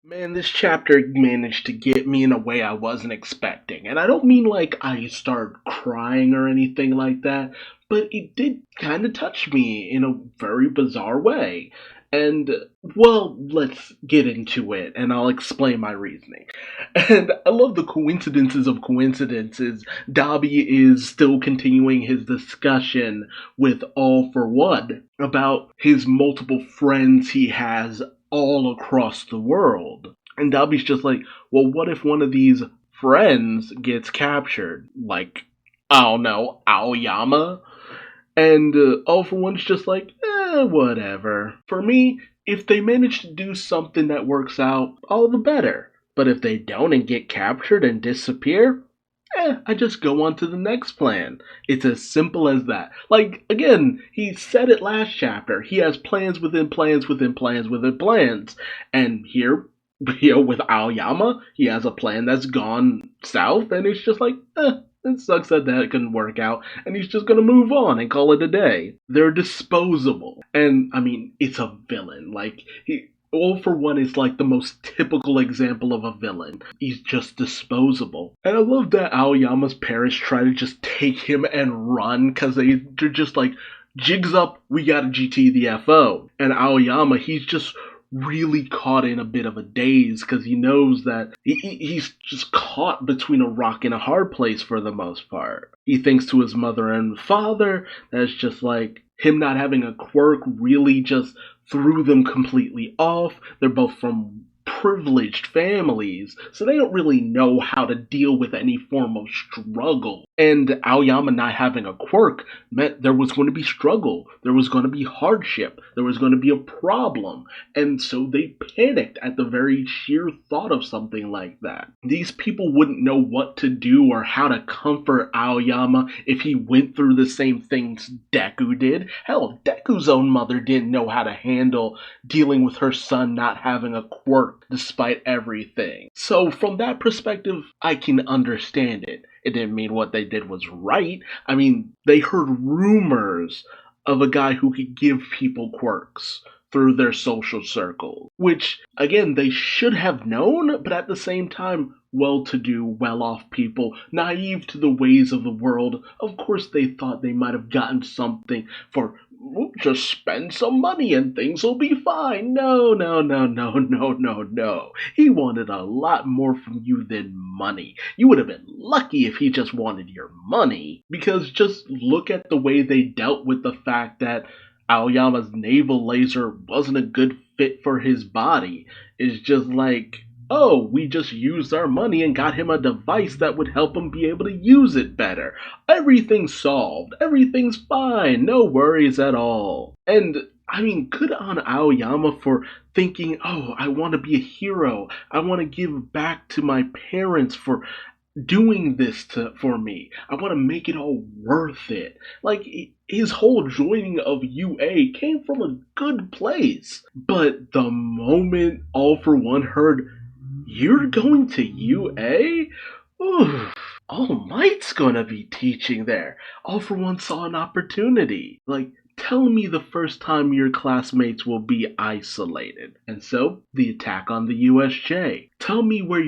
Man, this chapter managed to get me in a way I wasn't expecting. And I don't mean like I started crying or anything like that, but it did kind of touch me in a very bizarre way. And, well, let's get into it and I'll explain my reasoning. And I love the coincidences of coincidences. Dobby is still continuing his discussion with All for One about his multiple friends he has all across the world. And Dobby's just like, well, what if one of these friends gets captured? Like, I don't know, Aoyama? And All for One's just like, whatever. For me, if they manage to do something that works out, all the better. But if they don't and get captured and disappear, I just go on to the next plan. It's as simple as that. Like, again, he said it last chapter. He has plans within plans within plans within plans. And here, with Aoyama, he has a plan that's gone south, and it's just like, it sucks that that couldn't work out, and he's just gonna move on and call it a day. They're disposable. And, I mean, it's a villain. Like, All for One is like the most typical example of a villain. He's just disposable. And I love that Aoyama's parents try to just take him and run, because they're just like, jigs up, we gotta GT the FO. And Aoyama, he's just really caught in a bit of a daze because he knows that he's just caught between a rock and a hard place for the most part. He thinks to his mother and father that's just like him not having a quirk really just threw them completely off. They're both from privileged families, so they don't really know how to deal with any form of struggle. And Aoyama not having a quirk meant there was going to be struggle, there was going to be hardship, there was going to be a problem, and so they panicked at the very sheer thought of something like that. These people wouldn't know what to do or how to comfort Aoyama if he went through the same things Deku did. Hell, Deku's own mother didn't know how to handle dealing with her son not having a quirk despite everything. So from that perspective, I can understand it. It didn't mean what they did was right. I mean, they heard rumors of a guy who could give people quirks through their social circle, which, again, they should have known, but at the same time, well-to-do, well-off people, naive to the ways of the world, of course they thought they might have gotten something for, just spend some money and things will be fine. No, no, no, no, no, no, no. He wanted a lot more from you than money. You would have been lucky if he just wanted your money, because just look at the way they dealt with the fact that Aoyama's naval laser wasn't a good fit for his body. It's just like, oh, we just used our money and got him a device that would help him be able to use it better. Everything's solved. Everything's fine. No worries at all. And, I mean, good on Aoyama for thinking, oh, I want to be a hero. I want to give back to my parents for doing this for me. I want to make it all worth it. Like, his whole joining of UA came from a good place. But the moment All for One heard, you're going to UA? Oof. All Might's gonna be teaching there. All for One saw an opportunity. Like, tell me the first time your classmates will be isolated. And so, the attack on the USJ. Tell me where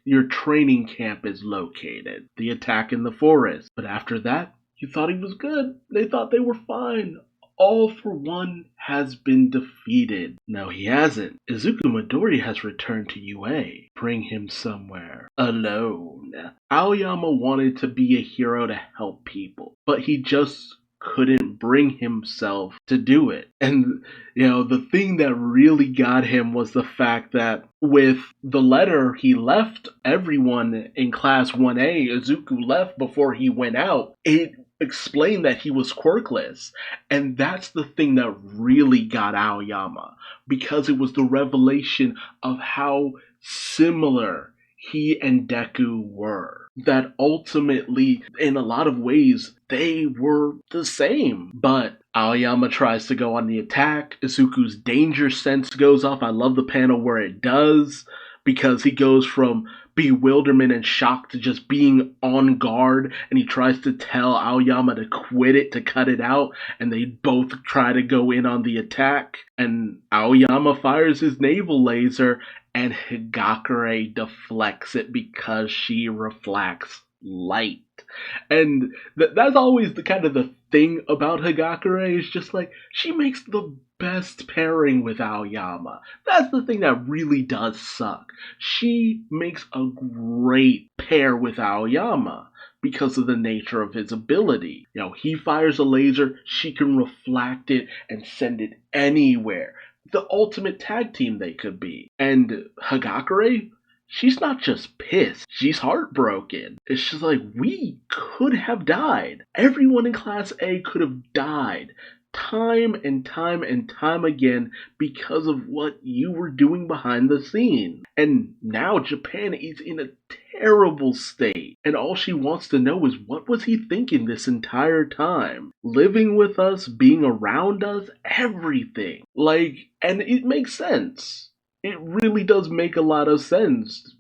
your training camp is located. The attack in the forest. But after that, you thought he was good. They thought they were fine. All for One has been defeated. No, he hasn't. Izuku Midori has returned to UA. Bring him somewhere. Alone. Aoyama wanted to be a hero to help people, but he just couldn't bring himself to do it. And, the thing that really got him was the fact that with the letter he left everyone in Class 1A, Izuku left before he went out, it explained that he was quirkless. And that's the thing that really got Aoyama, because it was the revelation of how similar he and Deku were. That ultimately, in a lot of ways, they were the same. But Aoyama tries to go on the attack. Izuku's danger sense goes off. I love the panel where it does, because he goes from bewilderment and shock to just being on guard, and he tries to tell Aoyama to quit it, to cut it out, and they both try to go in on the attack, and Aoyama fires his naval laser, and Higakure deflects it because she reflects light. And that's always the kind of the thing about Higakure is just like she makes the best pairing with Aoyama. That's the thing that really does suck. She makes a great pair with Aoyama because of the nature of his ability. He fires a laser, she can reflect it and send it anywhere. The ultimate tag team they could be. And Hagakure, she's not just pissed, she's heartbroken. It's just like, we could have died. Everyone in Class A could have died. Time and time and time again because of what you were doing behind the scenes. And now Japan is in a terrible state. And all she wants to know is, what was he thinking this entire time? Living with us, being around us, everything. And it makes sense. It really does make a lot of sense.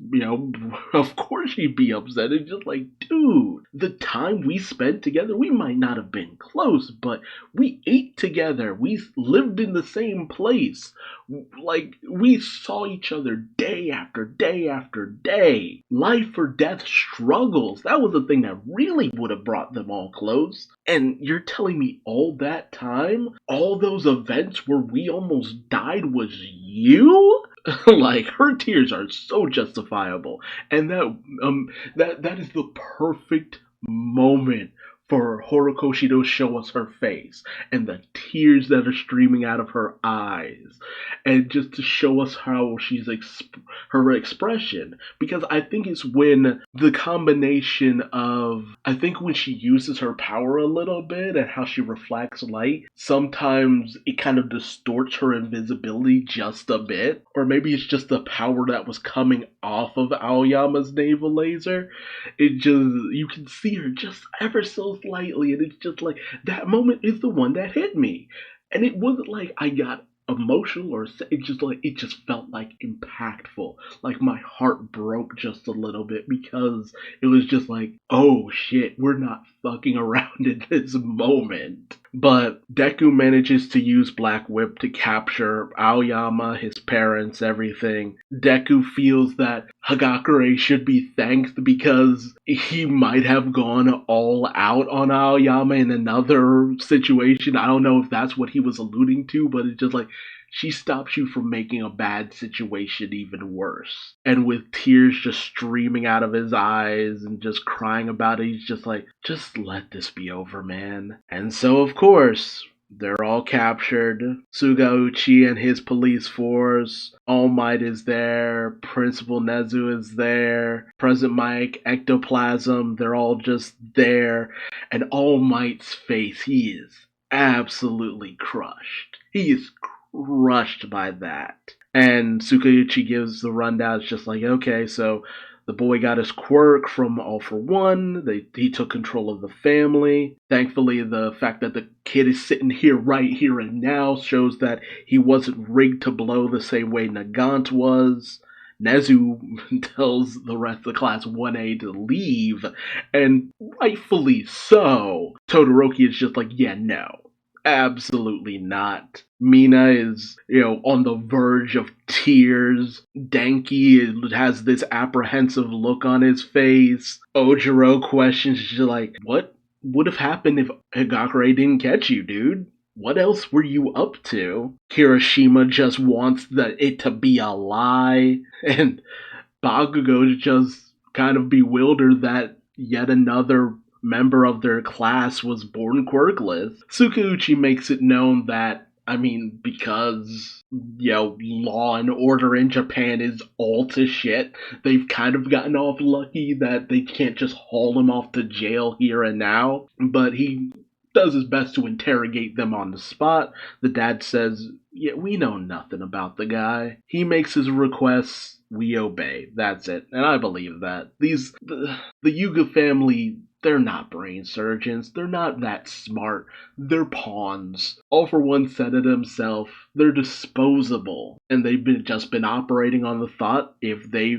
Of course she'd be upset. It's just like, dude, the time we spent together, we might not have been close, but we ate together. We lived in the same place. We saw each other day after day after day. Life or death struggles. That was the thing that really would have brought them all close. And you're telling me all that time, all those events where we almost died was you? Her tears are so justifiable, and that is the perfect moment for Horikoshi to show us her face and the tears that are streaming out of her eyes, and just to show us how she's her expression. Because I think it's when the combination of, I think when she uses her power a little bit and how she reflects light, sometimes it kind of distorts her invisibility just a bit, or maybe it's just the power that was coming off of Aoyama's naval laser. You can see her just ever so slightly, and it's just like, that moment is the one that hit me. And it wasn't like I got emotional, or it just felt impactful. My heart broke just a little bit, because it was just like, oh shit, we're not fucking around in this moment. But Deku manages to use Black Whip to capture Aoyama, his parents, everything. Deku feels that Hagakure should be thanked because he might have gone all out on Aoyama in another situation. I don't know if that's what he was alluding to, but it's just like, she stops you from making a bad situation even worse. And with tears just streaming out of his eyes and just crying about it, he's just like, just let this be over, man. And so, of course, they're all captured. Sugauchi and his police force. All Might is there. Principal Nezu is there. President Mike, Ectoplasm, they're all just there. And All Might's face, he is absolutely crushed. He is crushed by that. And Sukauchi gives the rundown. It's just like, okay, so the boy got his quirk from All for One. He took control of the family. Thankfully, the fact that the kid is sitting here right here and now shows that he wasn't rigged to blow the same way Nagant was. Nezu tells the rest of the Class 1A to leave, and rightfully so. Todoroki is just like, yeah, no. Absolutely not. Mina is, on the verge of tears. Denki has this apprehensive look on his face. Ojiro questions, she's like, what would have happened if Higakure didn't catch you, dude? What else were you up to? Kirishima just wants it to be a lie. And Bakugo's just kind of bewildered that yet another member of their class was born quirkless. Sukauchi makes it known that, because, law and order in Japan is all to shit, they've kind of gotten off lucky that they can't just haul him off to jail here and now. But he does his best to interrogate them on the spot. The dad says, yeah, we know nothing about the guy. He makes his requests, we obey. That's it. And I believe that. The Yuga family, they're not brain surgeons. They're not that smart. They're pawns. All for One said it himself. They're disposable. And they've just been operating on the thought, if they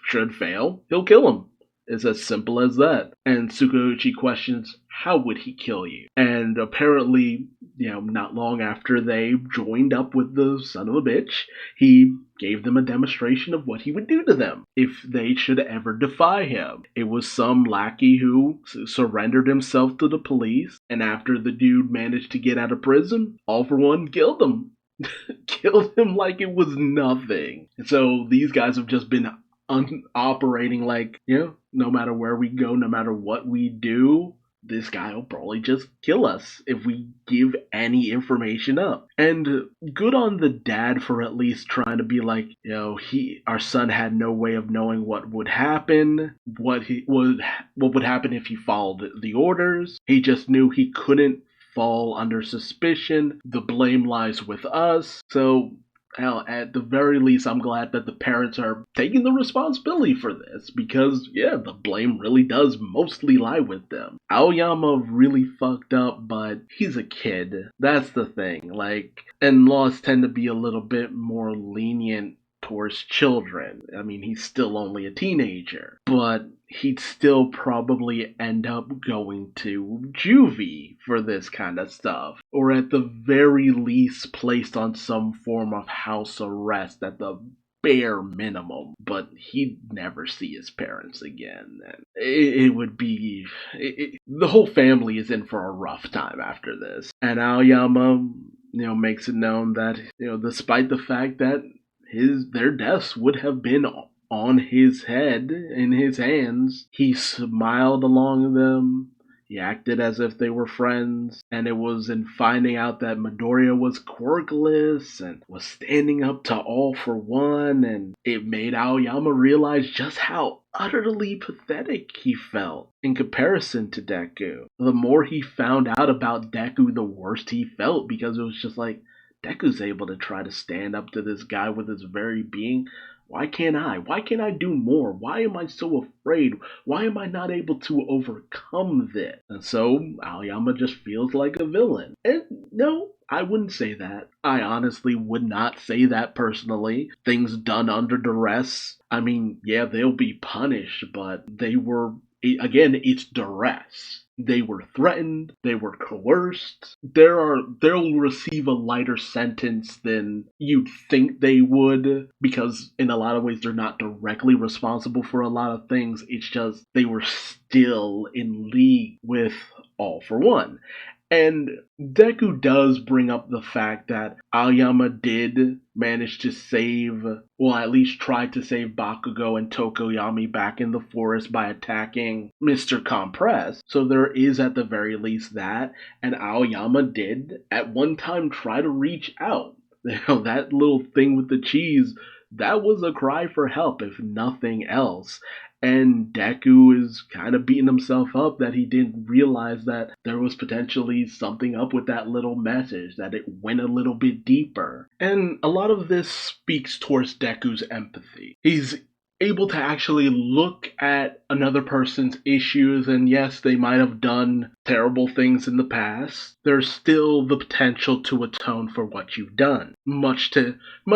should fail, he'll kill them. It's as simple as that. And Sukauchi questions, how would he kill you? And apparently, not long after they joined up with the son of a bitch, he gave them a demonstration of what he would do to them if they should ever defy him. It was some lackey who surrendered himself to the police, and after the dude managed to get out of prison, All for One killed him. Killed him like it was nothing. So these guys have just been operating like, no matter where we go, no matter what we do, this guy will probably just kill us if we give any information up. And good on the dad for at least trying to be like, our son had no way of knowing what would happen, what would happen if he followed the orders. He just knew he couldn't fall under suspicion. The blame lies with us. So hell, at the very least, I'm glad that the parents are taking the responsibility for this because, the blame really does mostly lie with them. Aoyama really fucked up, but he's a kid. That's the thing. And laws tend to be a little bit more lenient towards children. I mean, he's still only a teenager, but he'd still probably end up going to juvie for this kind of stuff, or at the very least placed on some form of house arrest at the bare minimum, but he'd never see his parents again. And it would be... the whole family is in for a rough time after this. And Aoyama, makes it known that, despite the fact that their deaths would have been on his head, in his hands, he smiled along them. He acted as if they were friends, and it was in finding out that Midoriya was quirkless and was standing up to All for One, and it made Aoyama realize just how utterly pathetic he felt in comparison to Deku. The more he found out about Deku, the worse he felt, because it was just like, Deku's able to try to stand up to this guy with his very being. Why can't I? Why can't I do more? Why am I so afraid? Why am I not able to overcome this? And so Aoyama just feels like a villain. And no, I wouldn't say that. I honestly would not say that personally. Things done under duress, I mean, they'll be punished, but again, it's duress. They were threatened, they were coerced. They'll receive a lighter sentence than you'd think they would, because in a lot of ways they're not directly responsible for a lot of things. It's just they were still in league with All for One. And Deku does bring up the fact that Aoyama did manage to at least try to save Bakugo and Tokoyami back in the forest by attacking Mr. Compress. So there is at the very least that, and Aoyama did at one time try to reach out. That little thing with the cheese, that was a cry for help, if nothing else. And Deku is kind of beating himself up that he didn't realize that there was potentially something up with that little message, that it went a little bit deeper. And a lot of this speaks towards Deku's empathy. He's able to actually look at another person's issues, and yes, they might have done terrible things in the past. There's still the potential to atone for what you've done. Much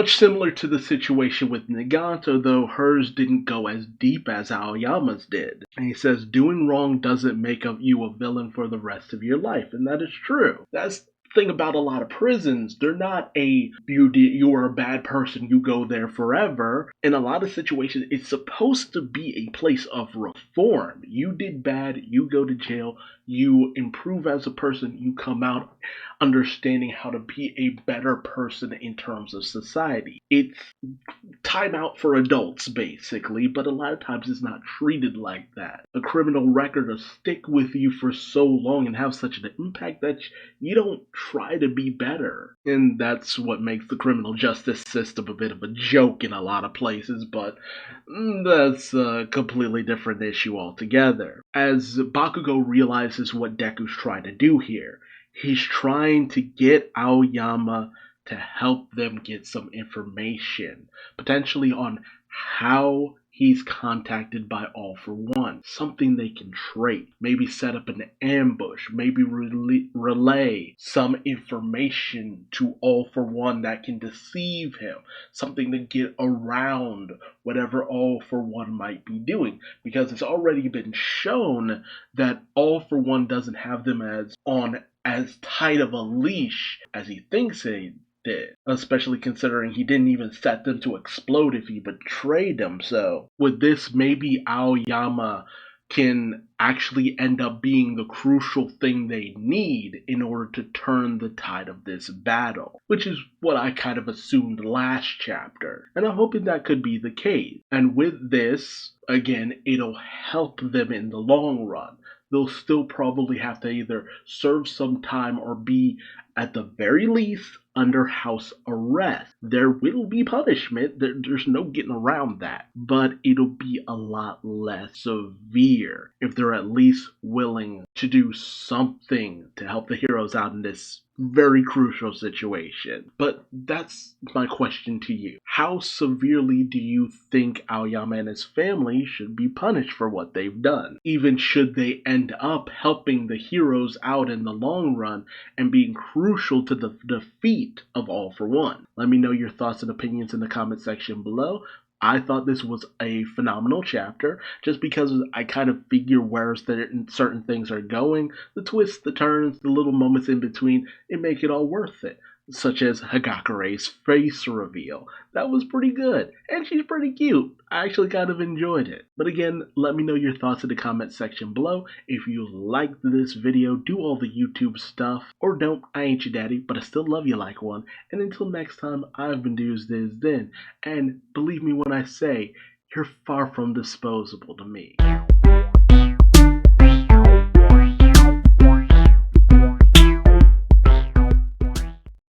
similar to the situation with Nagato, though hers didn't go as deep as Aoyama's did. And he says, doing wrong doesn't make you a villain for the rest of your life, and that is true. That's thing about a lot of prisons. They're not you are a bad person, you go there forever. In a lot of situations, it's supposed to be a place of reform. You did bad, you go to jail, you improve as a person, you come out understanding how to be a better person in terms of society. It's time out for adults, basically, but a lot of times it's not treated like that. A criminal record will stick with you for so long and have such an impact that you don't try to be better. And that's what makes the criminal justice system a bit of a joke in a lot of places, but that's a completely different issue altogether. As Bakugo realizes what Deku's trying to do here, he's trying to get Aoyama to help them get some information, potentially on how he's contacted by All for One, something they can trade, maybe set up an ambush, maybe relay some information to All for One that can deceive him, something to get around whatever All for One might be doing, because it's already been shown that All for One doesn't have them as tight of a leash as he thinks he did, especially considering he didn't even set them to explode if he betrayed them. So with this, maybe Aoyama can actually end up being the crucial thing they need in order to turn the tide of this battle, which is what I kind of assumed last chapter, and I'm hoping that could be the case. And with this, again, it'll help them in the long run. They'll still probably have to either serve some time or be, at the very least, under house arrest. There will be punishment, there's no getting around that, but it'll be a lot less severe if they're at least willing to do something to help the heroes out in this very crucial situation. But that's my question to you. How severely do you think Aoyama and his family should be punished for what they've done? Even should they end up helping the heroes out in the long run and being crucial to the defeat of All for One? Let me know your thoughts and opinions in the comment section below. I thought this was a phenomenal chapter, just because I kind of figure where certain things are going, the twists, the turns, the little moments in between, it make it all worth it. Such as Hagakure's face reveal. That was pretty good, and she's pretty cute. I actually kind of enjoyed it. But again, let me know your thoughts in the comment section below. If you liked this video, do all the YouTube stuff, or don't, I ain't your daddy, but I still love you like one. And until next time, I've been Duuz-Diz-Din, and believe me when I say, you're far from disposable to me.